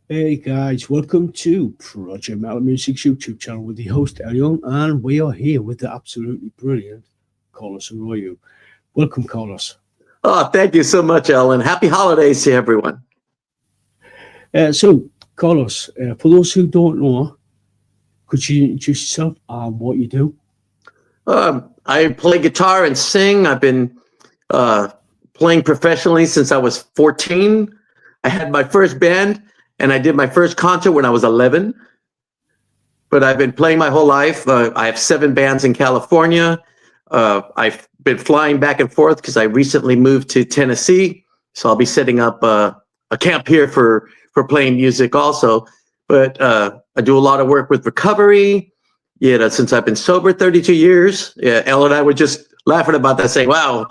Hey guys, welcome to Project Metal Music's YouTube channel with the host Elion, and we are here with the absolutely brilliant Carlos Arroyo. Welcome, Carlos. Oh, thank you so much, Ellen. Happy holidays to everyone. Carlos, for those who don't know, could you introduce yourself and what you do? I play guitar and sing. I've been uh, playing professionally since I was 14. I had my first band and I did my first concert when I was 11. But I've been playing my whole life. I have 7 bands in California. I've been flying back and forth because I recently moved to Tennessee. So I'll be setting up a camp here for playing music also. But I do a lot of work with recovery. Since I've been sober 32 years. Yeah, Ellen and I were just laughing about that, saying, wow,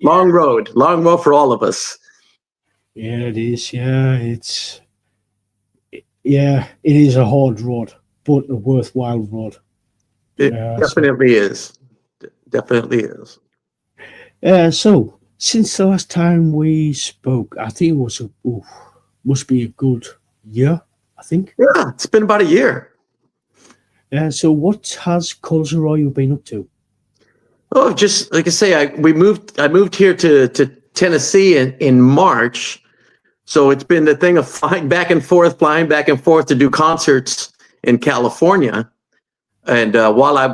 long road for all of us. Yeah, it is. It is a hard road, but a worthwhile road. It definitely is. Definitely is. So since the last time we spoke, I think it was must be a good year. I think. Yeah, it's been about a year. So what has Carlos Arroyo been up to? Oh, just like I say, I moved here to Tennessee in March. So it's been the thing of flying back and forth to do concerts in California. And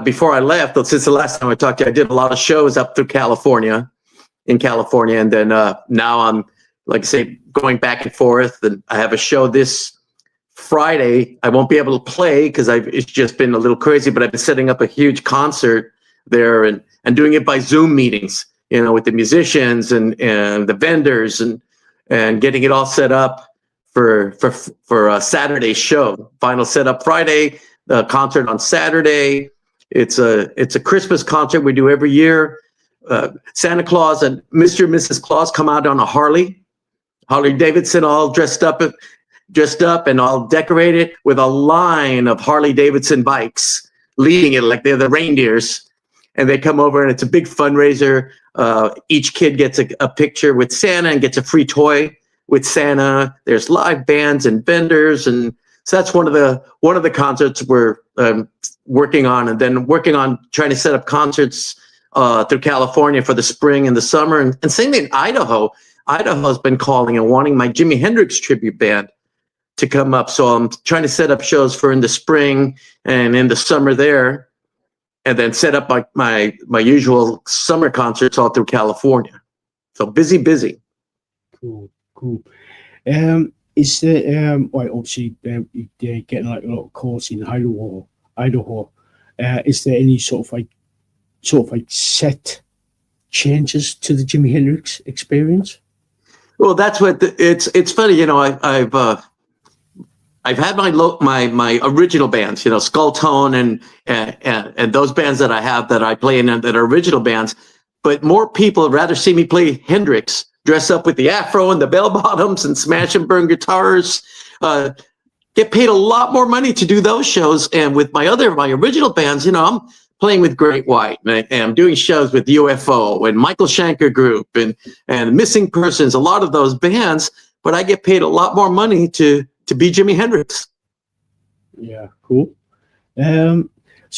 before I left, since the last time I talked to you, I did a lot of shows up through California, and then now I'm, like I say, going back and forth. And I have a show this Friday. I won't be able to play because it's just been a little crazy, but I've been setting up a huge concert there and doing it by Zoom meetings, with the musicians and the vendors and getting it all set up for a Saturday show. Final setup Friday, the concert on Saturday. It's a Christmas concert we do every year. Santa Claus and Mr. and Mrs. Claus come out on a Harley Davidson, all dressed up and all decorated with a line of Harley Davidson bikes leading it like they're the reindeers. And they come over and it's a big fundraiser. Each kid gets a picture with Santa and gets a free toy with Santa. There's live bands and vendors. And so that's one of the concerts we're working on, and then working on trying to set up concerts through California for the spring and the summer. And same thing in Idaho. Idaho's been calling and wanting my Jimi Hendrix tribute band to come up. So I'm trying to set up shows for in the spring and in the summer there, and then set up my usual summer concerts all through California. So busy. Cool. Is there obviously they're getting like a lot of calls in Idaho. Is there any sort of like set changes to the Jimi Hendrix experience? Well, that's what it's funny. I've had my original bands, Skull Tone and those bands that I have that I play in that are original bands. But more people would rather see me play Hendrix, dress up with the afro and the bell bottoms and smash and burn guitars. Get paid a lot more money to do those shows. And with my original bands, I'm playing with Great White and I'm doing shows with UFO and Michael Schenker Group and Missing Persons, a lot of those bands. But I get paid a lot more money to be Jimi Hendrix. Yeah, cool. Is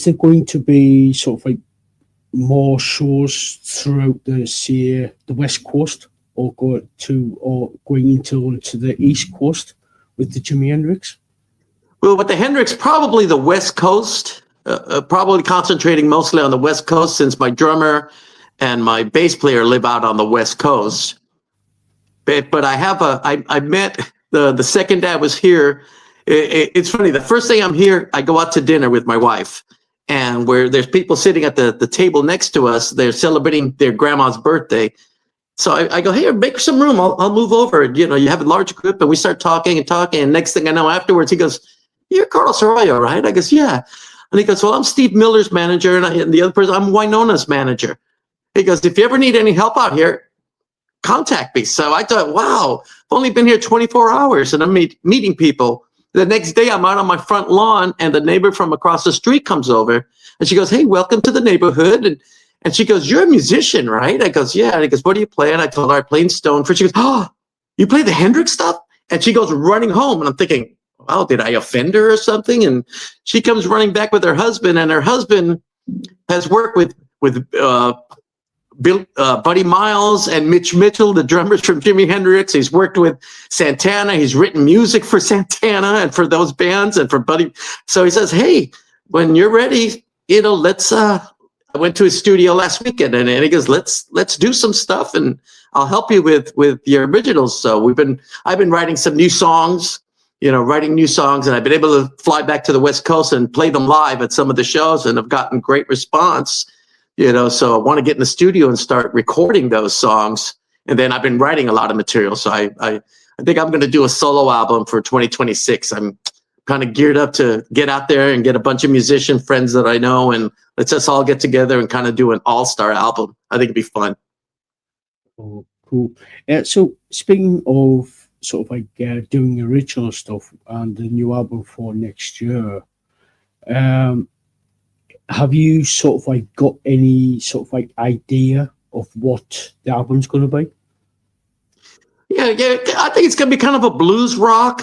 there going to be sort of like more shows throughout the West Coast, or going into the East Coast with the Jimi Hendrix? Well, with the Hendrix, probably the West Coast, probably concentrating mostly on the West Coast, since my drummer and my bass player live out on the West Coast. But I met the second day I was here. It's funny. The first day I'm here, I go out to dinner with my wife, and where there's people sitting at the table next to us. They're celebrating their grandma's birthday. So I go, hey, make some room. I'll move over. You have a large group, and we start talking. And next thing I know, afterwards, he goes, "You're Carlos Arroyo, right?" I goes, "Yeah." And he goes, "Well, I'm Steve Miller's manager, and the other person, I'm Winona's manager." He goes, "If you ever need any help out here, contact me." So I thought, wow, I've only been here 24 hours and I'm meeting people. The next day I'm out on my front lawn and the neighbor from across the street comes over and she goes, "Hey, welcome to the neighborhood." And she goes, "You're a musician, right?" I goes, "Yeah." And he goes, "What do you play?" And I told her I play in Stoneford. She goes, "Oh, you play the Hendrix stuff?" And she goes running home, and I'm thinking, wow, did I offend her or something? And she comes running back with her husband, and her husband has worked with Buddy Miles and Mitch Mitchell, the drummers from Jimi Hendrix. He's worked with Santana. He's written music for Santana and for those bands and for Buddy. So he says, hey, when you're ready, let's, I went to his studio last weekend, and he goes, let's do some stuff, and I'll help you with your originals. So I've been writing some new songs, and I've been able to fly back to the West Coast and play them live at some of the shows, and have gotten great response. So I want to get in the studio and start recording those songs. And then I've been writing a lot of material. So I think I'm going to do a solo album for 2026. I'm kind of geared up to get out there and get a bunch of musician friends that I know, and let's just all get together and kind of do an all-star album. I think it'd be fun. Oh, cool. So speaking of sort of like doing original stuff and the new album for next year, have you sort of like got any sort of like idea of what the album's going to be? Yeah. I think it's going to be kind of a blues rock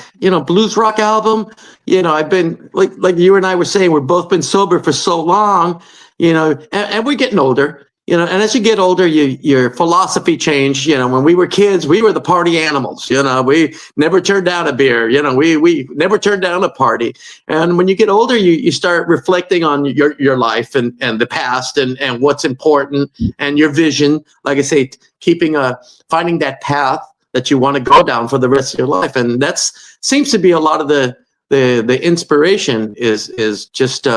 album. I've been like you and I were saying, we've both been sober for so long, and we're getting older. And as you get older, your philosophy changed. When we were kids, we were the party animals. We never turned down a beer. We never turned down a party. And when you get older, you start reflecting on your life and the past and what's important and your vision. Like I say, finding that path that you want to go down for the rest of your life. And seems to be a lot of the inspiration is just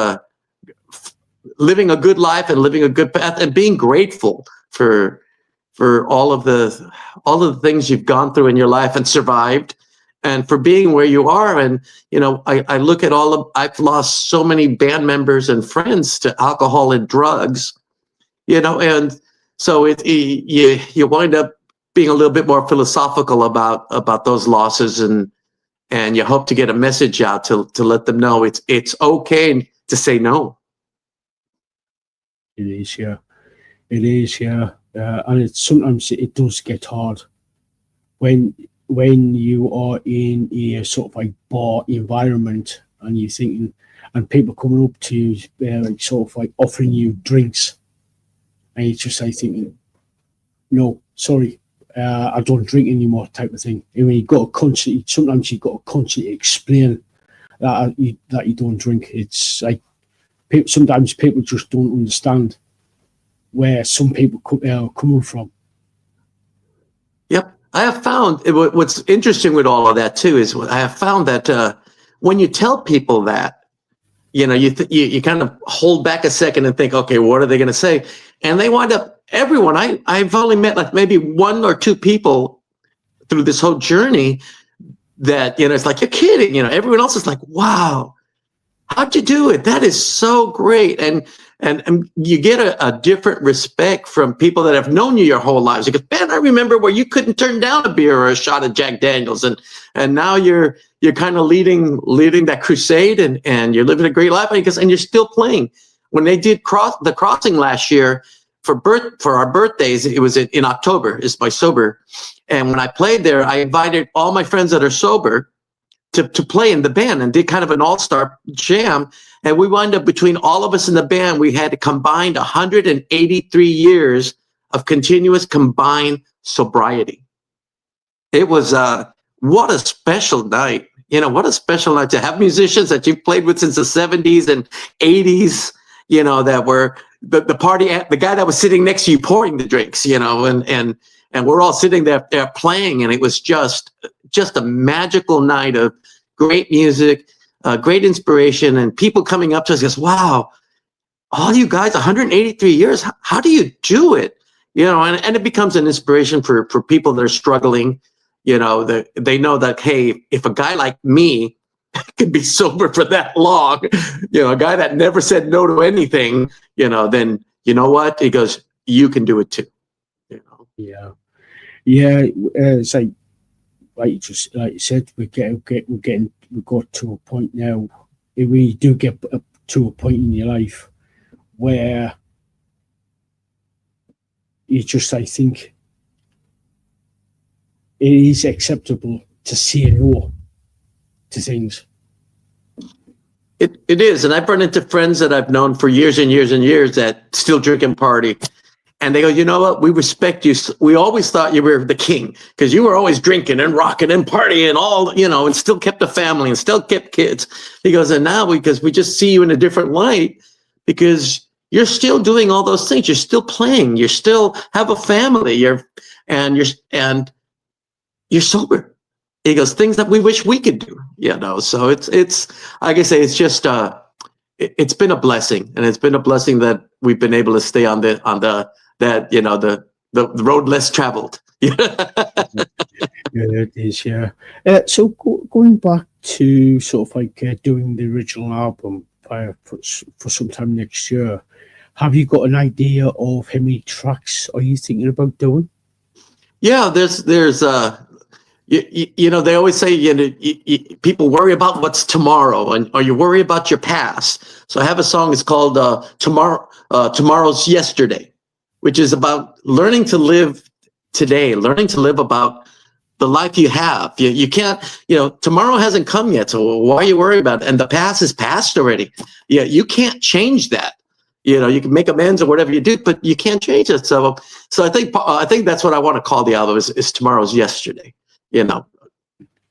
living a good life and living a good path and being grateful for all of the things you've gone through in your life and survived, and for being where you are. And I look at I've lost so many band members and friends to alcohol and drugs, and so you wind up being a little bit more philosophical about those losses, and you hope to get a message out to let them know it's okay to say no. It is, yeah. It is, yeah. And sometimes it does get hard when you are in a sort of like bar environment, and you're thinking, and people coming up to you, like sort of like offering you drinks, and you just like thinking, no, sorry, I don't drink anymore, type of thing. I mean, sometimes you've got to constantly explain that you don't drink. It's like, sometimes people just don't understand where some people are coming from. Yep. I have found what's interesting with all of that too is I have found that when you tell people that, you kind of hold back a second and think, okay, what are they going to say? And they wind up, everyone, I've only met like maybe one or two people through this whole journey that, it's like, you're kidding, everyone else is like, wow, how'd you do it? That is so great. And you get a different respect from people that have known you your whole lives. Because, man, I remember where you couldn't turn down a beer or a shot of Jack Daniels, and now you're kind of leading that crusade, and you're living a great life, and you're still playing. When they did the Crossing last year for our birthdays, it was in October. It's my sober, and when I played there, I invited all my friends that are sober to play in the band, and did kind of an all-star jam. And we wound up, between all of us in the band, we had combined 183 years of continuous combined sobriety. It was what a special night. What a special night to have musicians that you've played with since the 70s and 80s, that were the party, the guy that was sitting next to you pouring the drinks, and we're all sitting there playing, and it was just a magical night of great music, great inspiration, and people coming up to us, goes, wow, all you guys, 183 years, how do you do it? And it becomes an inspiration for people that are struggling. They know that, hey, if a guy like me can be sober for that long, a guy that never said no to anything, then you know what? He goes, you can do it too. Yeah. It's like you said, we got to a point now. We do get to a point in your life where you just, I think, it is acceptable to say no to things. It is, and I've run into friends that I've known for years and years and years that still drink and party, and they go, you know what? We respect you. We always thought you were the king because you were always drinking and rocking and partying, all and still kept a family and still kept kids. He goes, and now because we just see you in a different light because you're still doing all those things. You're still playing. You still have a family. You're sober. He goes, things that we wish we could do, So it's like I say, it's just it's been a blessing, and it's been a blessing that we've been able to stay on the road less traveled. Yeah, it is. Yeah. So going back to sort of like doing the original album for sometime next year, have you got an idea of how many tracks are you thinking about doing? Yeah, there's they always say, people worry about what's tomorrow, or you worry about your past. So I have a song, it's called Tomorrow's Yesterday, which is about learning to live today, learning to live about the life you have. You can't, tomorrow hasn't come yet, so why are you worried about it? And the past is past already. Yeah, you can't change that. You can make amends or whatever you do, but you can't change it. So I think that's what I want to call the album is Tomorrow's Yesterday.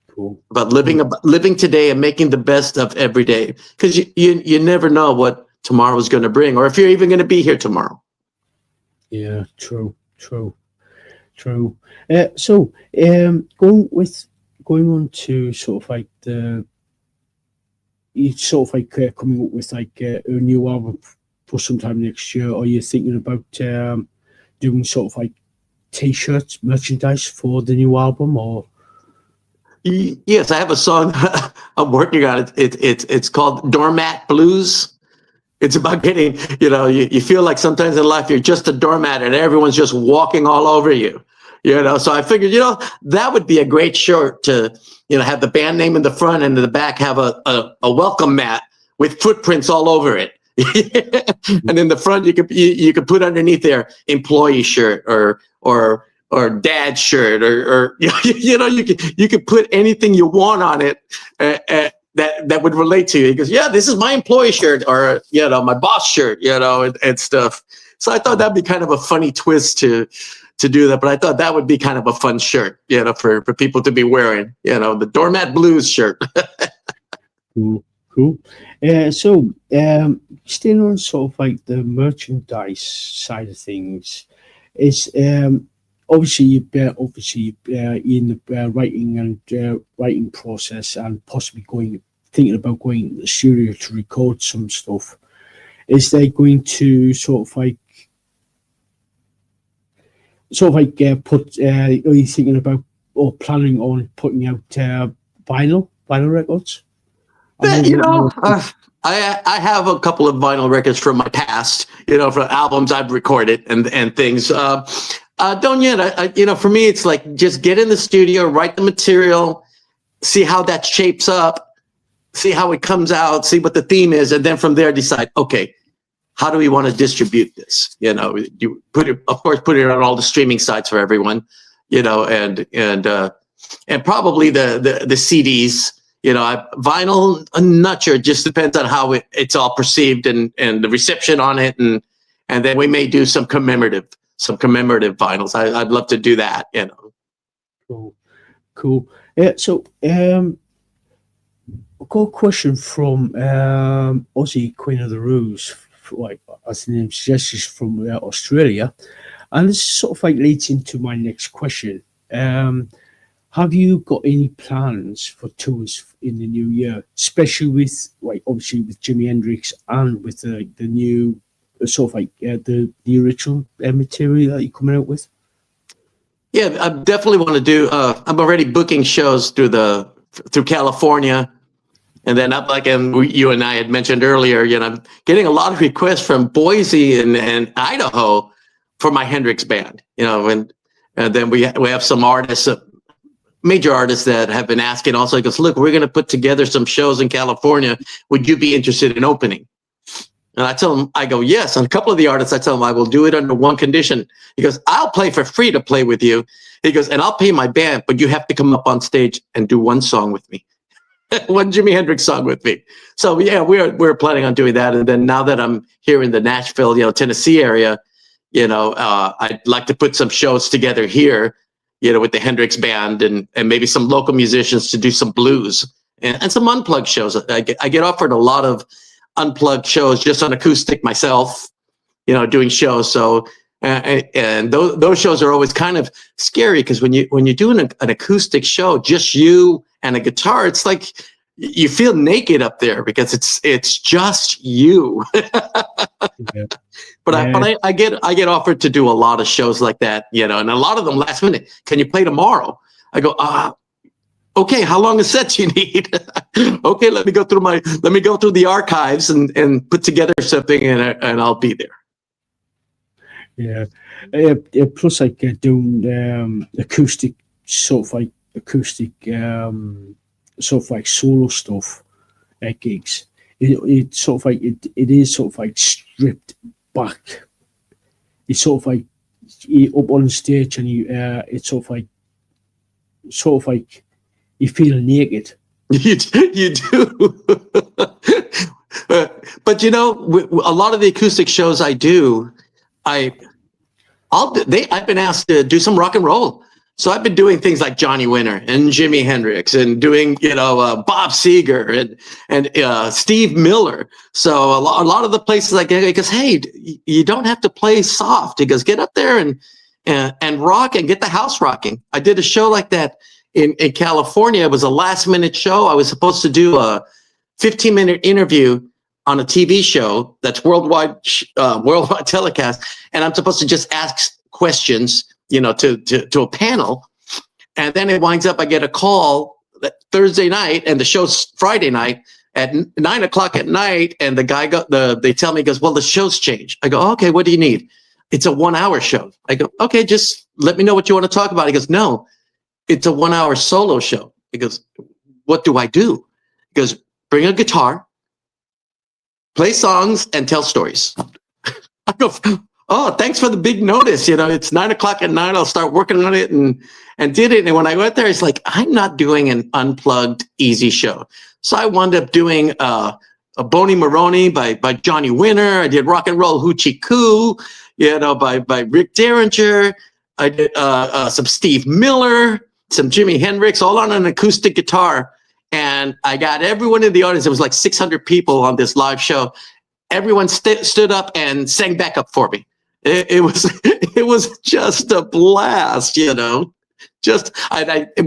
Cool. About living today and making the best of every day, because you never know what tomorrow is going to bring, or if you're even going to be here tomorrow. Yeah, true. So going on to sort of like coming up with like a new album for sometime next year. Are you thinking about doing sort of like T-shirts, merchandise for the new album, or? Yes, I have a song I'm working on. It's called Doormat Blues. It's about getting, you feel like sometimes in life you're just a doormat and everyone's just walking all over you, So I figured, that would be a great shirt to, have the band name in the front and in the back have a welcome mat with footprints all over it. And in the front you could put underneath there employee shirt or dad shirt or you could put anything you want on it that would relate to you. He goes, yeah, this is my employee shirt, or my boss shirt, and stuff. So I thought that'd be kind of a funny twist to do that, but I thought that would be kind of a fun shirt, for people to be wearing, the Doormat Blues shirt. Cool. So staying on sort of like the merchandise side of things, is obviously in the writing process and possibly thinking about going to the studio to record some stuff. Is they going to sort of like put? Are you thinking about or planning on putting out vinyl records? I have a couple of vinyl records from my past, from albums I've recorded and things. Don't yet. For me, it's like just get in the studio, write the material, see how that shapes up, see how it comes out, see what the theme is, and then from there decide, okay, how do we want to distribute this? You put it on all the streaming sites for everyone, and probably the CDs. Vinyl, I'm not sure. It just depends on how it's all perceived and the reception on it, and then we may do some commemorative vinyls. I'd love to do that. Cool. So I've got a question from Aussie Queen of the Roos, as the name suggests, she's from Australia, and this sort of like leads into my next question. Have you got any plans for tours in the new year, especially with obviously with Jimi Hendrix and with the new sort of like the original material that you're coming out with? Yeah, I definitely want to do. I'm already booking shows through California, and then you and I had mentioned earlier. I'm getting a lot of requests from Boise and Idaho for my Hendrix band. And then we have some artists. Major artists that have been asking also. He goes, look, we're going to put together some shows in California. Would you be interested in opening? And I tell him, I go, yes. And a couple of the artists, I tell them, I will do it under one condition. He goes, I'll play for free to play with you. He goes, and I'll pay my band, but you have to come up on stage and do one song with me. One Jimi Hendrix song with me. So yeah, we're planning on doing that. And then now that I'm here in the Nashville, Tennessee area, I'd like to put some shows together here, with the Hendrix band and maybe some local musicians to do some blues and some unplugged shows. I get offered a lot of unplugged shows just on acoustic myself, doing shows. So and those shows are always kind of scary because when you're doing an acoustic show, just you and a guitar, it's like you feel naked up there because it's just you. Yeah. But I get offered to do a lot of shows like that, and a lot of them last minute. Can you play tomorrow? I go, okay. How long a set do you need? Okay, let me go through the archives and put together something, and I'll be there. Yeah. Plus, like doing acoustic sort of solo stuff at gigs. It's sort of like it is sort of like stripped back. It's sort of like you up on stage and it's sort of like you feel naked. You do. But a lot of the acoustic shows I do, I've been asked to do some rock and roll. So I've been doing things like Johnny Winter and Jimi Hendrix and doing, Bob Seger and Steve Miller. So a lot of the places I get, he goes, hey, you don't have to play soft. He goes, get up there and rock and get the house rocking. I did a show like that in California. It was a last minute show. I was supposed to do a 15-minute interview on a TV show that's worldwide telecast. And I'm supposed to just ask questions to a panel. And then it winds up, I get a call that Thursday night and the show's Friday night at 9:00 at night. And the guy they tell me, he goes, well, the show's changed. I go, okay, what do you need? It's a 1-hour show. I go, okay, just let me know what you want to talk about. He goes, no, it's a 1-hour solo show. He goes, what do I do? He goes, bring a guitar, play songs and tell stories. I go, oh, thanks for the big notice. It's 9:00 at night. I'll start working on it and did it. And when I went there, it's like, I'm not doing an unplugged easy show. So I wound up doing a Boney Maroney by Johnny Winter. I did Rock and Roll Hoochie Coo, by Rick Derringer. I did some Steve Miller, some Jimi Hendrix, all on an acoustic guitar. And I got everyone in the audience. It was like 600 people on this live show. Everyone stood up and sang backup for me. It was just a blast, we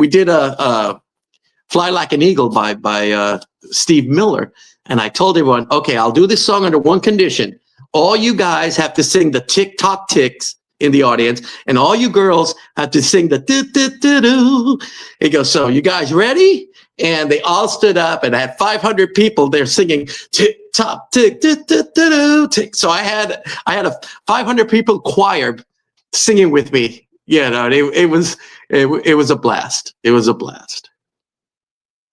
did a Fly Like an Eagle by Steve Miller. And I told everyone, okay, I'll do this song under one condition. All you guys have to sing the tick-tock ticks in the audience, and all you girls have to sing the do-do-do-do. He goes, so you guys ready? And they all stood up, and I had 500 people there singing tick-tock, tick-do-do-do-do, tick. So I had a 500 people choir singing with me. It was a blast. It was a blast.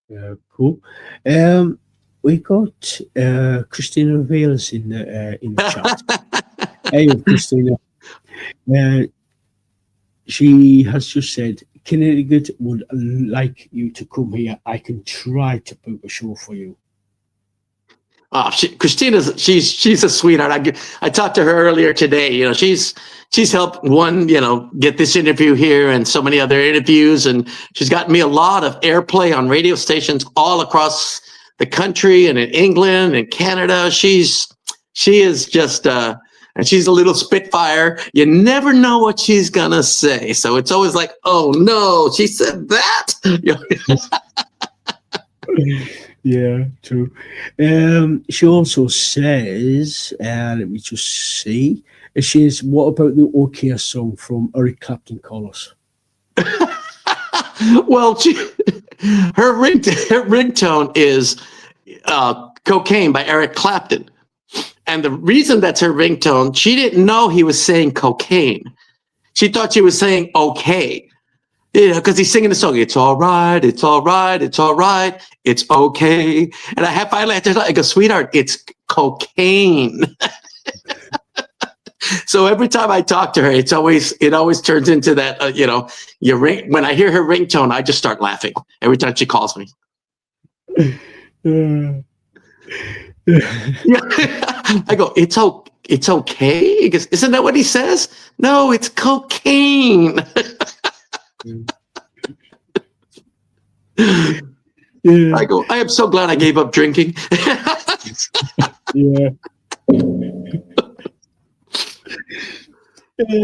Yeah, cool. We got Christina Vales in the chat. Hey, Christina. She has just said Connecticut would like you to come here. I can try to book a show for you. Oh, Christina's she's a sweetheart. I talked to her earlier today. She's helped get this interview here and so many other interviews, and she's gotten me a lot of airplay on radio stations all across the country and in England and Canada. She is just and she's a little spitfire. You never know what she's gonna say, so it's always like, oh no, she said that. Yeah, true. She also says, let me just see. She says, what about the OK song from Eric Clapton, Carlos? Well, her ringtone is Cocaine by Eric Clapton. And the reason that's her ringtone, she didn't know he was saying cocaine. She thought she was saying okay. because he's singing the song. It's all right. It's all right. It's all right. It's okay. And finally had to, I go, sweetheart, it's cocaine. So every time I talk to her, it always turns into that, your ring. When I hear her ringtone, I just start laughing every time she calls me. I go, it's okay. He goes, isn't that what he says? No, it's cocaine. I go, I am so glad I gave up drinking. Yeah.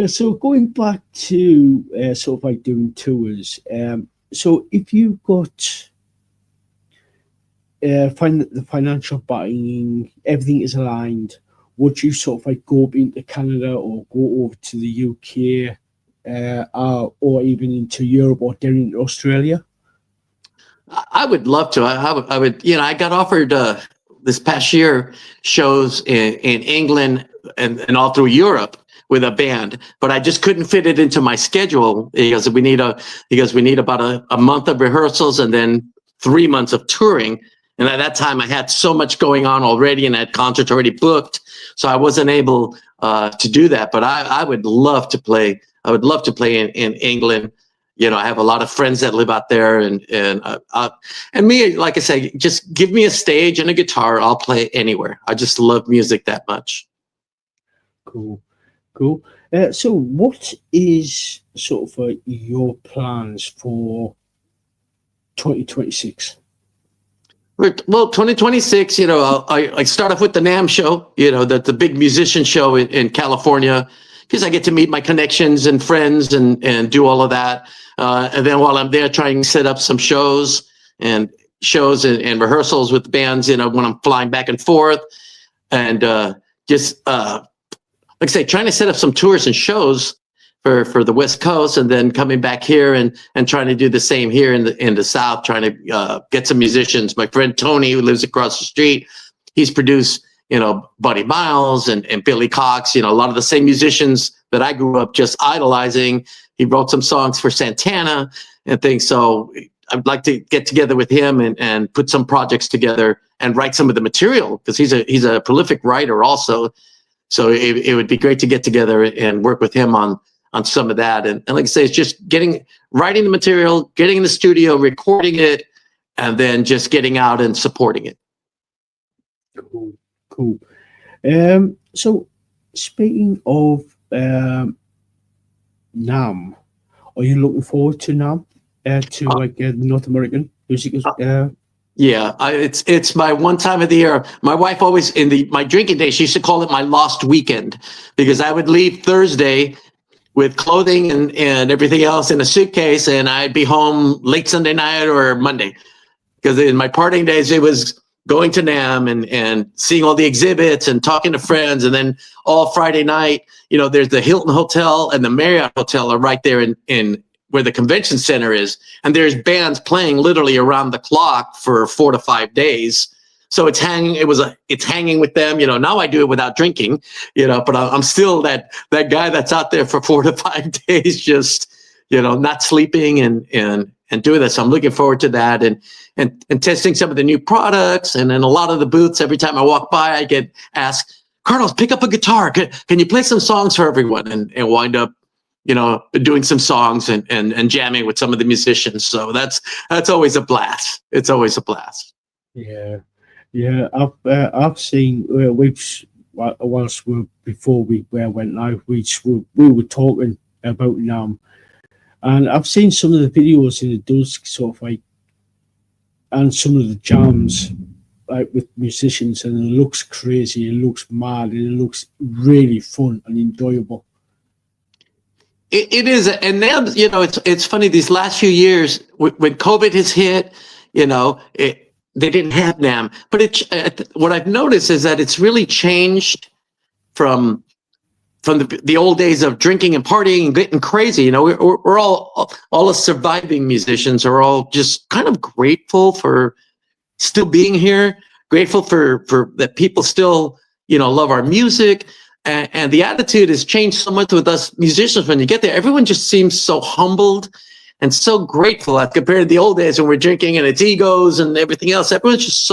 So going back to sort of like doing tours, so if you got the financial backing, everything is aligned, would you sort of like go up into Canada or go over to the UK or even into Europe or down into Australia? I would love to. I would, I got offered this past year shows in England and all through Europe with a band, but I just couldn't fit it into my schedule because we need about a month of rehearsals and then 3 months of touring. And at that time I had so much going on already and had concerts already booked. So I wasn't able to do that, but I would love to play. I would love to play in England. I have a lot of friends that live out there, and me, like I say, just give me a stage and a guitar. I'll play anywhere. I just love music that much. Cool. So what is sort of your plans for 2026? Well, 2026, I start off with the NAMM show, the big musician show in California, because I get to meet my connections and friends and do all of that. And then while I'm there, trying to set up some shows and rehearsals with bands, when I'm flying back and forth, and like I say, trying to set up some tours and shows for the West Coast, and then coming back here and trying to do the same here in the South, trying to get some musicians. My friend Tony, who lives across the street, he's produced, Buddy Miles and Billy Cox, a lot of the same musicians that I grew up just idolizing. He wrote some songs for Santana and things. So I'd like to get together with him and put some projects together and write some of the material, because he's a prolific writer also. So it would be great to get together and work with him on some of that. And like I say, it's just writing the material, getting in the studio, recording it, and then just getting out and supporting it. Cool. So speaking of NAMM, are you looking forward to NAMM, the North American music? Yeah, it's my one time of the year. My wife always, in my drinking days, she used to call it my lost weekend, because I would leave Thursday with clothing and everything else in a suitcase, and I'd be home late Sunday night or Monday. Because in my partying days, it was going to NAMM and seeing all the exhibits and talking to friends, and then all Friday night, there's the Hilton Hotel and the Marriott Hotel are right there in where the convention center is, and there's bands playing literally around the clock for 4 to 5 days. So it's hanging with them. Now I do it without drinking, but I'm still that guy that's out there for 4 to 5 days, just, not sleeping and doing that. So I'm looking forward to that and testing some of the new products. And in a lot of the booths, every time I walk by, I get asked, Carlos, pick up a guitar. Can you play some songs for everyone? And wind up, doing some songs and jamming with some of the musicians. So that's always a blast. It's always a blast. Yeah. I've seen before we went live, we were talking about NAMM, and I've seen some of the videos, and it does sort of like, and some of the jams like with musicians, and it looks crazy, it looks mad, and it looks really fun and enjoyable. It is, and now it's funny. These last few years, when COVID has hit, they didn't have NAMM. But what I've noticed is that it's really changed from the old days of drinking and partying and getting crazy. We're all the surviving musicians are all just kind of grateful for still being here, grateful for that people still love our music. And the attitude has changed so much with us musicians. When you get there, everyone just seems so humbled and so grateful as compared to the old days when we're drinking and it's egos and everything else. Everyone's just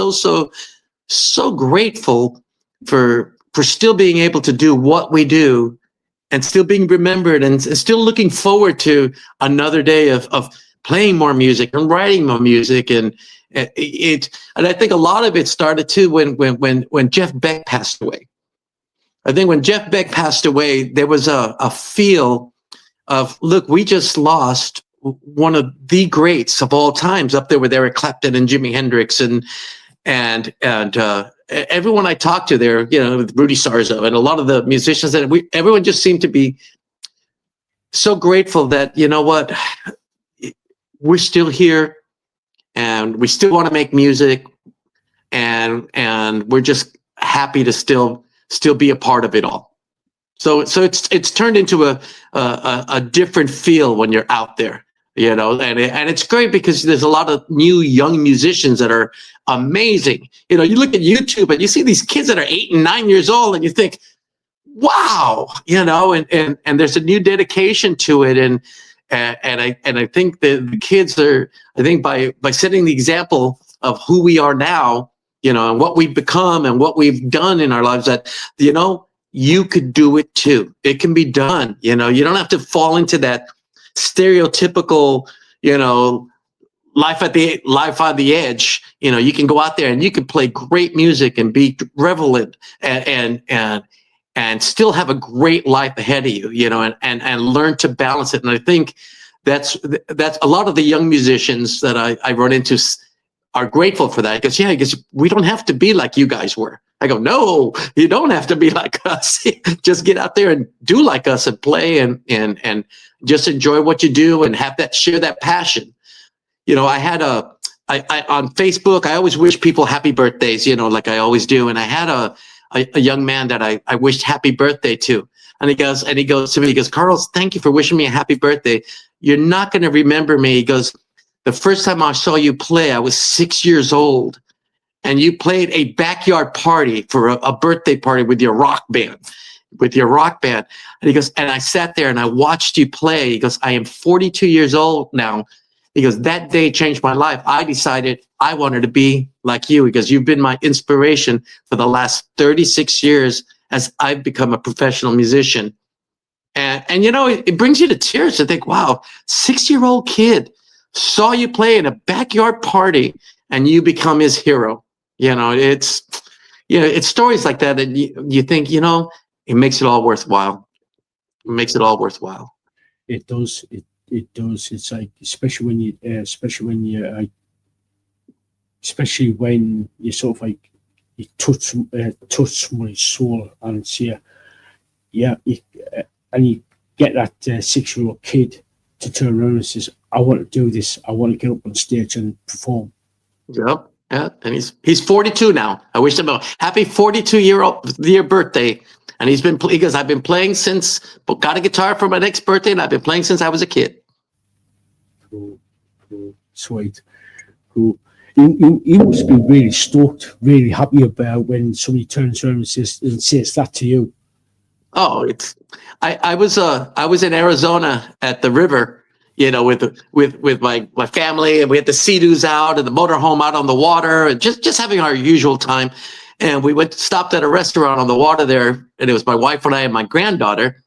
so grateful for still being able to do what we do and still being remembered and still looking forward to another day of playing more music and writing more music. And I think a lot of it started too when Jeff Beck passed away. I think when Jeff Beck passed away, there was a feel of, look, we just lost one of the greats of all times, up there with Eric Clapton and Jimi Hendrix and everyone I talked to there, Rudy Sarzo and a lot of the musicians, that everyone just seemed to be so grateful that, you know what, we're still here and we still want to make music, and we're just happy to still be a part of it all. So it's turned into a different feel when you're out there, and it's great because there's a lot of new young musicians that are amazing. You look at YouTube and you see these kids that are 8 and 9 years old, and you think, wow, and there's a new dedication to it, and I think the kids are, I think by setting the example of who we are now, and what we've become and what we've done in our lives, that you could do it too. It can be done. You don't have to fall into that stereotypical, life on the edge. You can go out there and you can play great music and be relevant and still have a great life ahead of you, and learn to balance it. And I think that's a lot of the young musicians that I run into are grateful for that, because we don't have to be like you guys were. I go, no, you don't have to be like us. Just get out there and do like us and play and just enjoy what you do and share that passion. I had on Facebook, I always wish people happy birthdays, like I always do. And I had a young man that I wished happy birthday to. And he goes to me, Carlos, thank you for wishing me a happy birthday. You're not going to remember me. He goes, the first time I saw you play, I was 6 years old, and you played a backyard party for a birthday party with your rock band. And he goes, and I sat there and I watched you play. He goes, I am 42 years old now. He goes, that day changed my life. I decided I wanted to be like you, because you've been my inspiration for the last 36 years as I've become a professional musician. And it brings you to tears to think, wow, 6-year-old kid saw you play in a backyard party and you become his hero. It's stories like that you think, it makes it all worthwhile. It makes it all worthwhile. It does. It does. It's like, especially when you sort of like, you touch someone's soul and say, and you get that 6-year-old kid to turn around and says, I want to do this. I want to get up on stage and perform. Yep. Yeah. And he's 42 now. I wish him a happy 42-year birthday. And because I've been playing since, got a guitar for my next birthday, and I've been playing since I was a kid. Cool. Sweet. Cool. You must be really stoked, really happy about when somebody turns around and says that to you. Oh, I was in Arizona at the river, with my family, and we had the Sea-Doos out and the motorhome out on the water, and just having our usual time. And we stopped at a restaurant on the water there, and it was my wife and I and my granddaughter,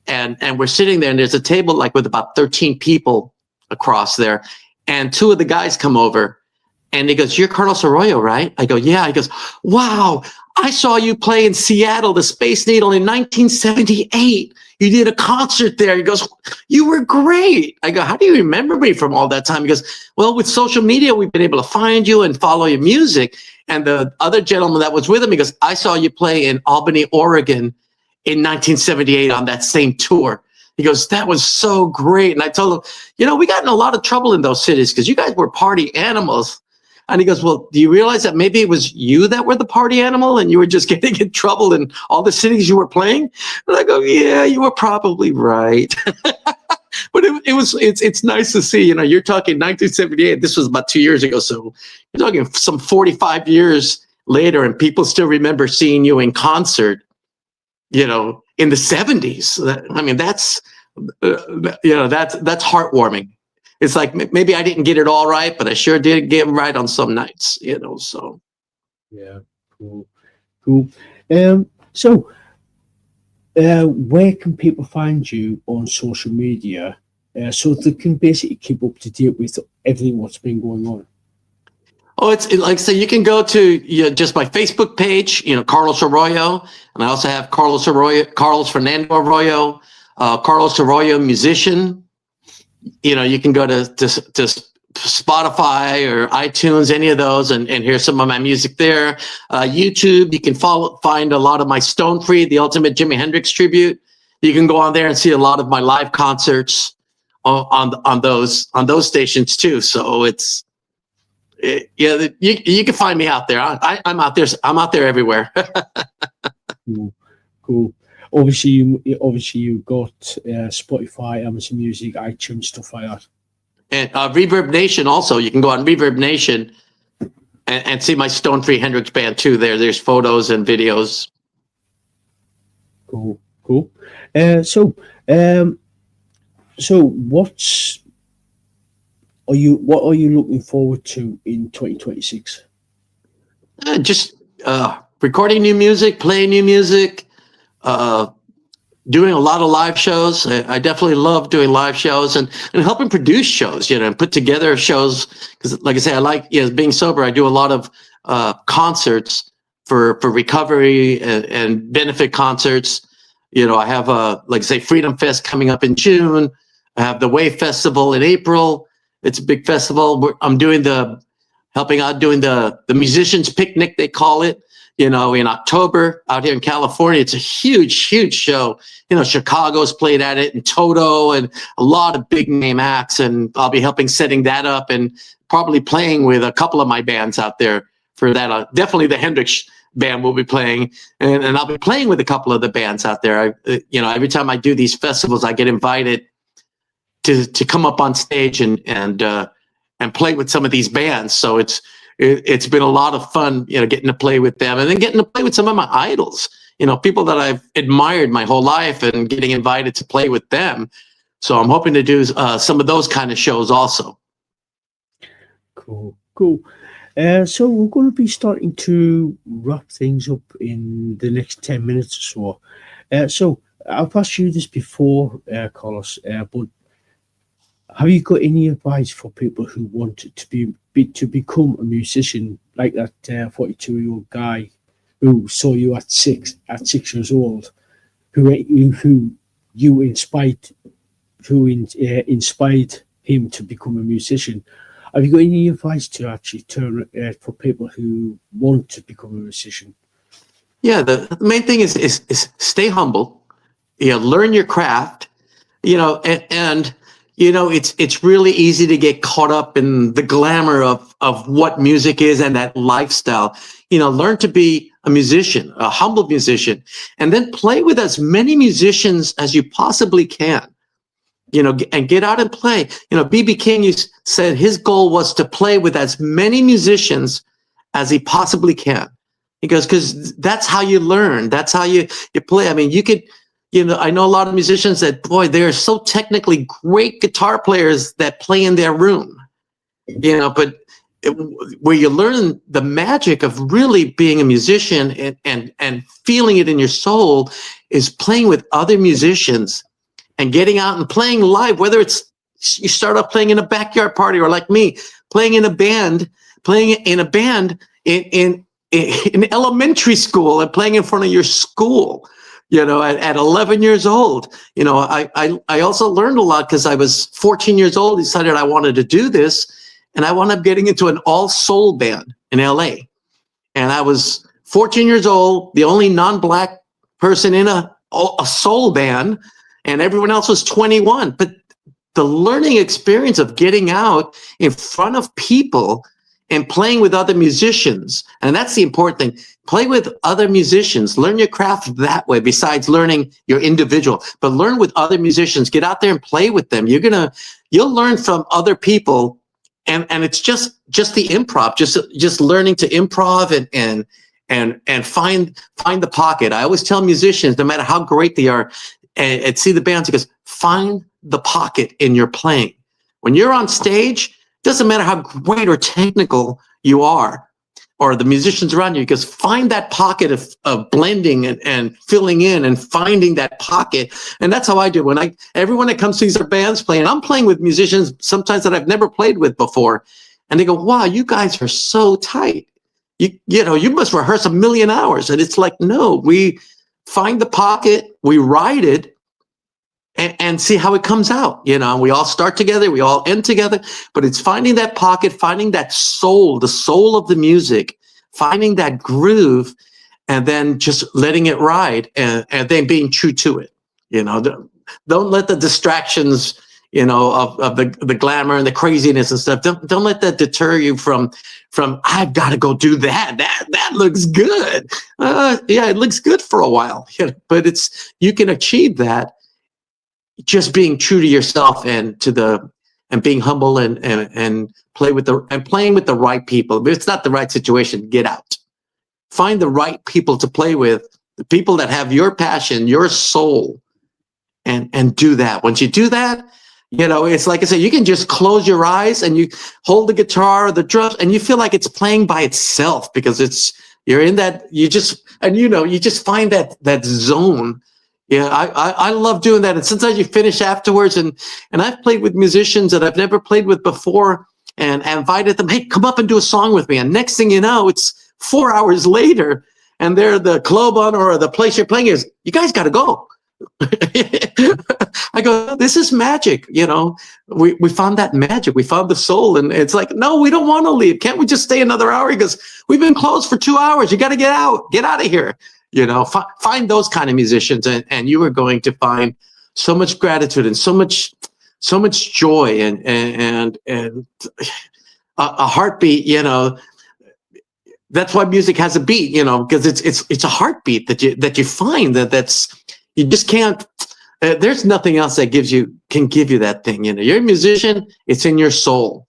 and we're sitting there, and there's a table like with about 13 people across there, and 2 of the guys come over, and he goes, "You're Carlos Arroyo, right?" I go, "Yeah." He goes, "Wow, I saw you play in Seattle, the Space Needle, in 1978. You did a concert there." He goes, "You were great." I go, "How do you remember me from all that time?" He goes, "Well, with social media, we've been able to find you and follow your music." And the other gentleman that was with him, he goes, "I saw you play in Albany, Oregon in 1978 on that same tour." He goes, "That was so great." And I told him, we got in a lot of trouble in those cities because you guys were party animals. And he goes, "Well, do you realize that maybe it was you that were the party animal and you were just getting in trouble in all the cities you were playing?" And I go, "Yeah, you were probably right." But it's nice to see, you're talking 1978. This was about 2 years ago. So you're talking some 45 years later, and people still remember seeing you in concert, in the 70s. I mean, that's heartwarming. it's like maybe I didn't get it all right, but I sure did get it right on some nights, so. Yeah, cool, cool. So, where can people find you on social media so they can basically keep up to date with everything what's been going on? Oh, like I say, you can go to just my Facebook page, Carlos Arroyo, and I also have Carlos Fernando Arroyo, Carlos Arroyo musician. You can go to Spotify or iTunes, any of those, and hear some of my music there. YouTube, you can find a lot of my Stone Free, the Ultimate Jimi Hendrix Tribute. You can go on there and see a lot of my live concerts on those stations too. So you can find me out there. I'm out there. I'm out there everywhere. Cool. Obviously, you got Spotify, Amazon Music, iTunes, stuff like that. And Reverb Nation also. You can go on Reverb Nation and see my Stone Free Hendrix band too. There's photos and videos. Cool. So what are you looking forward to in 2026? Just recording new music, playing new music, doing a lot of live shows. I definitely love doing live shows and helping produce shows, and put together shows. Because, like I say, I like being sober. I do a lot of concerts for recovery and benefit concerts. I have like I say, Freedom Fest coming up in June. I have the Wave Festival in April. It's a big festival. I'm helping out doing the musicians picnic, they call it. In October out here in California. It's a huge, huge show. Chicago's played at it, and Toto, and a lot of big name acts. And I'll be helping setting that up and probably playing with a couple of my bands out there for that. Definitely the Hendrix band will be playing, and I'll be playing with a couple of the bands out there. Every time I do these festivals, I get invited to come up on stage and play with some of these bands. So it's been a lot of fun, getting to play with them, and then getting to play with some of my idols, people that I've admired my whole life, and getting invited to play with them. So I'm hoping to do some of those kind of shows also. Cool. So we're going to be starting to wrap things up in the next 10 minutes or so. So I've asked you this before, Carlos, but have you got any advice for people who want to become a musician, like that 42-year-old guy who saw you at 6 years old, who inspired him to become a musician? Have you got any advice to actually turn for people who want to become a musician? Yeah, the main thing is stay humble. Learn your craft. And it's really easy to get caught up in the glamour of what music is and that lifestyle. Learn to be a musician, a humble musician, and then play with as many musicians as you possibly can. And get out and play. B.B. King said his goal was to play with as many musicians as he possibly can. He goes, because that's how you learn. That's how you play. I mean, you could, I know a lot of musicians that, boy, they're so technically great guitar players that play in their room, but where you learn the magic of really being a musician and feeling it in your soul is playing with other musicians and getting out and playing live, whether it's you start off playing in a backyard party, or like me, playing in a band in elementary school and playing in front of your school, at 11 years old. I also learned a lot because I was 14 years old, decided I wanted to do this, and I wound up getting into an all-soul band in LA. And I was 14 years old, the only non-black person in a soul band, and everyone else was 21. But the learning experience of getting out in front of people and playing with other musicians, and that's the important thing. Play with other musicians. Learn your craft that way, besides learning your individual. But learn with other musicians. Get out there and play with them. You'll learn from other people, and it's just the improv, just learning to improv and find the pocket. I always tell musicians, no matter how great they are, and see the bands, because find the pocket in your playing. When you're on stage, doesn't matter how great or technical you are, or the musicians around you, because find that pocket of blending and filling in and finding that pocket. And that's how I do. Everyone that comes sees our bands playing, I'm playing with musicians sometimes that I've never played with before. And they go, wow, you guys are so tight. You must rehearse 1 million hours. And it's like, no, we find the pocket, we write it, and see how it comes out. We all start together, we all end together, but it's finding that pocket, finding that soul, the soul of the music, finding that groove, and then just letting it ride, and then being true to it. Don't let the distractions, of the glamour and the craziness and stuff. Don't let that deter you from I've got to go do that. That looks good. Yeah, it looks good for a while, but you can achieve that just being true to yourself and being humble and playing with the right people. If it's not the right situation, get out. Find the right people to play with, the people that have your passion, your soul, and do that. Once you do that, it's like I said, you can just close your eyes and you hold the guitar or the drums and you feel like it's playing by itself, because you're in that, you just find that zone. Yeah, I love doing that. And sometimes you finish afterwards, and I've played with musicians that I've never played with before, and I invited them, hey, come up and do a song with me. And next thing you know, it's 4 hours later, and they're the club on or the place you're playing is, you guys got to go. I go, this is magic. We found that magic. We found the soul. And it's like, no, we don't want to leave. Can't we just stay another hour? Because we've been closed for 2 hours. You got to get out of here. Find those kind of musicians, and you are going to find so much gratitude and so much joy and a heartbeat. That's why music has a beat. Because it's a heartbeat that you find that's you just can't. There's nothing else that can give you that thing. You're a musician. It's in your soul.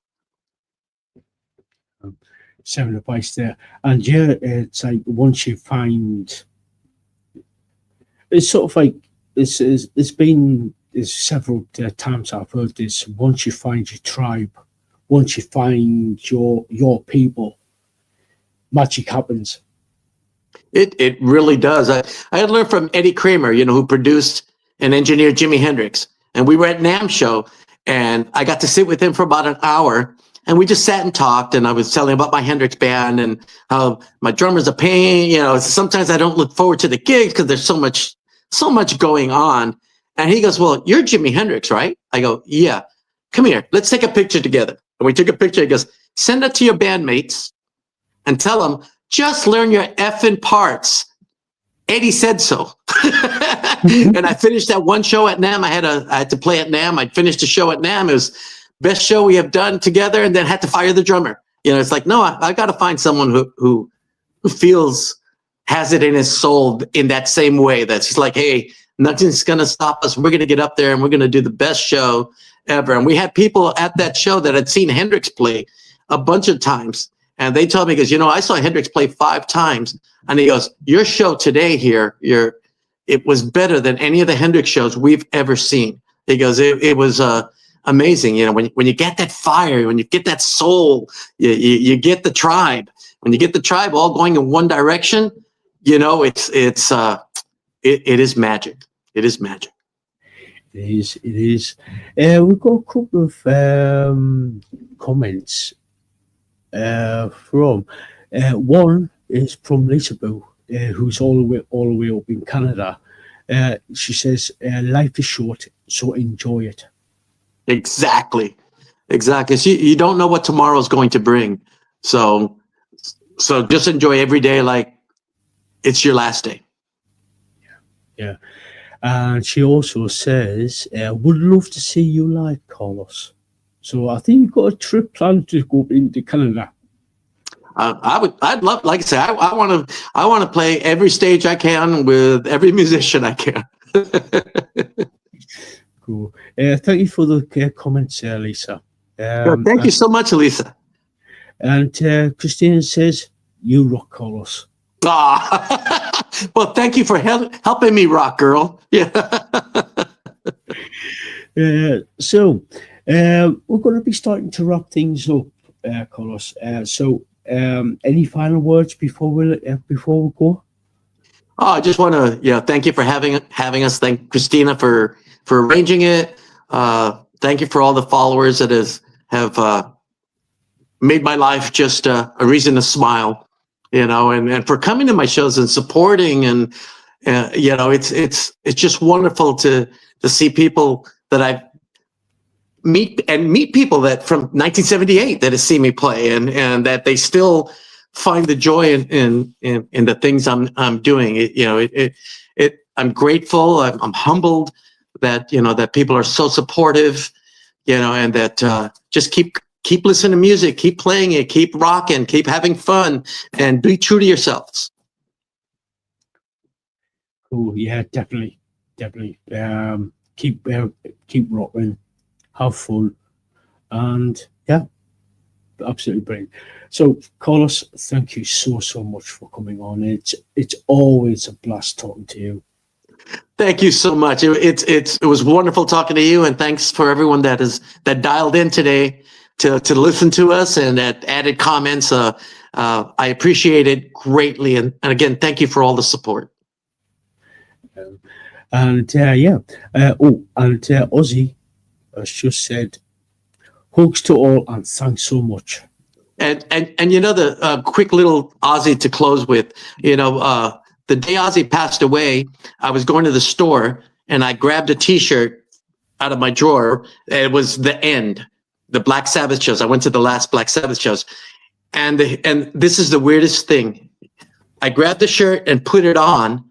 Sound advice there, and yeah, it's like once you find. It's sort of like it's been several times I've heard this. Once you find your tribe, once you find your people, magic happens. It really does. I had learned from Eddie Kramer, who produced and engineered Jimi Hendrix, and we were at NAMM show, and I got to sit with him for about an hour, and we just sat and talked, and I was telling him about my Hendrix band and how my drummer's a pain. Sometimes I don't look forward to the gigs because there's so much going on. And he goes, well, you're Jimi Hendrix, right? I go, yeah. Come here. Let's take a picture together. And we took a picture. He goes, send it to your bandmates and tell them, just learn your effing parts. Eddie said so. And I finished that one show at NAMM. I had to play at NAMM. I finished the show at NAMM. It was best show we have done together, and then had to fire the drummer. It's like, no, I got to find someone who has it in his soul in that same way. That's just like, hey, nothing's going to stop us. We're going to get up there and we're going to do the best show ever. And we had people at that show that had seen Hendrix play a bunch of times. And they told me, because, I saw Hendrix play 5 times. And he goes, your show today here, it was better than any of the Hendrix shows we've ever seen. He goes, it was amazing. When you get that fire, when you get that soul, you get the tribe. When you get the tribe all going in one direction, it is magic. It is magic. It is. We've got a couple of comments from one is from Lisaboo, who's all the way up in Canada. She says, life is short, so enjoy it. Exactly. So you don't know what tomorrow is going to bring. So just enjoy every day like it's your last day. Yeah. And she also says, would love to see you live, Carlos. So I think you've got a trip planned to go into Canada. I'd love, like I say, I want to play every stage I can with every musician I can. Cool. Thank you for the comments, Lisa. Thank you so much, Lisa. And Christina says, you rock, Carlos. Well, thank you for helping me rock, girl. Yeah. So We're going to be starting to wrap things up, Carlos. Any final words before we go? Oh, I just want to, thank you for having us. Thank Christina for arranging it. Thank you for all the followers that have made my life just a reason to smile, and for coming to my shows and supporting, and it's just wonderful to see people that I meet people that from 1978 that have seen me play, and that they still find the joy in the things I'm doing. I'm grateful. I'm humbled that that people are so supportive, and that just keep listening to music, keep playing it, keep rocking, keep having fun, and be true to yourselves. Cool. Yeah, definitely. Keep rocking, have fun, and yeah, absolutely brilliant. So, Carlos, thank you so much for coming on. It's always a blast talking to you. Thank you so much. It was wonderful talking to you, and thanks for everyone that dialed in today to listen to us and that added comments. I appreciate it greatly, and again, thank you for all the support. Ozzy has just said, hugs to all, and thanks so much. And the quick little Ozzy to close with, the day Ozzy passed away, I was going to the store and I grabbed a T-shirt out of my drawer. It was the end, the Black Sabbath shows. I went to the last Black Sabbath shows, and this is the weirdest thing. I grabbed the shirt and put it on,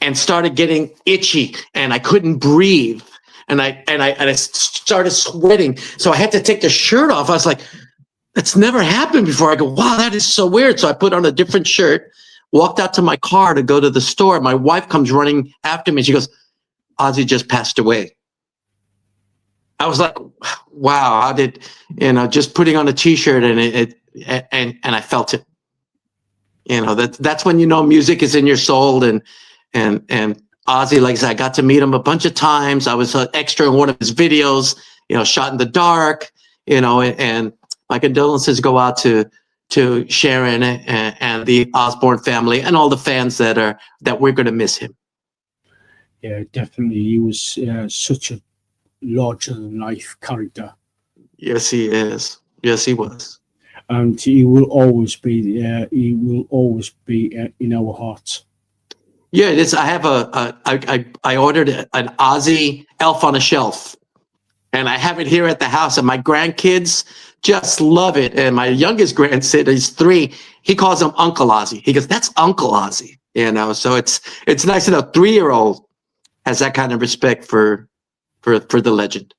and started getting itchy, and I couldn't breathe, and I started sweating. So I had to take the shirt off. I was like, that's never happened before. I go, wow, that is so weird. So I put on a different shirt, walked out to my car to go to the store. My wife comes running after me. She goes, Ozzy just passed away. I was like, wow, how did, just putting on a T-shirt, and I felt it. That's when music is in your soul, and Ozzy, like I said, I got to meet him a bunch of times. I was an extra in one of his videos, shot in the dark, and my condolences go out to Sharon and the Osborne family and all the fans that we're going to miss him. Yeah, definitely. He was such a larger than life character. Yes, he is. Yes, he was. And he will always be. He will always be in our hearts. Yeah, it is. I have I ordered an Ozzy Elf on a Shelf, and I have it here at the house, and my grandkids just love it. And my youngest grandson, he's 3, he calls him Uncle Ozzy. He goes, that's Uncle Ozzy, so it's nice that a 3-year-old has that kind of respect for the legend.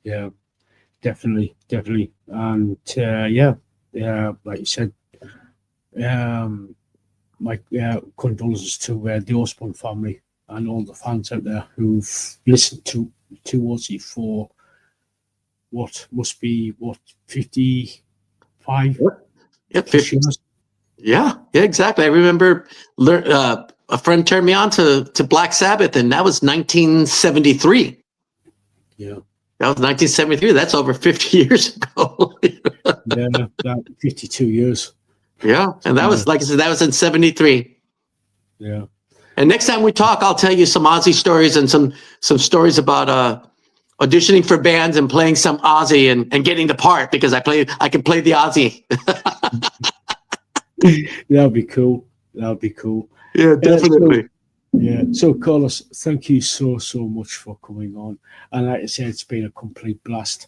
Yeah, definitely. And like you said, my condolences to the Osborne family and all the fans out there who've listened to Ozzy for what must be 55. Yeah, 50 years. Yeah, exactly. I remember a friend turned me on to Black Sabbath, and that was 1973. Yeah. That was 1973. That's over 50 years ago. Yeah, that 52 years. Yeah, and that was, like I said, that was in 73. Yeah. And next time we talk, I'll tell you some Ozzy stories and some stories about auditioning for bands and playing some Ozzy and getting the part, because I can play the Ozzy. That'll be cool. Yeah, definitely. So Carlos, thank you so much for coming on. And like I said, it's been a complete blast.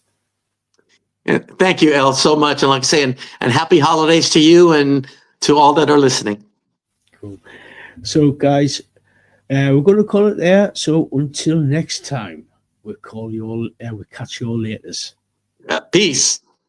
Yeah, thank you, El, so much. And like I say, and happy holidays to you and to all that are listening. Cool. So guys, we're going to call it there. So until next time, we'll catch you all later. Peace.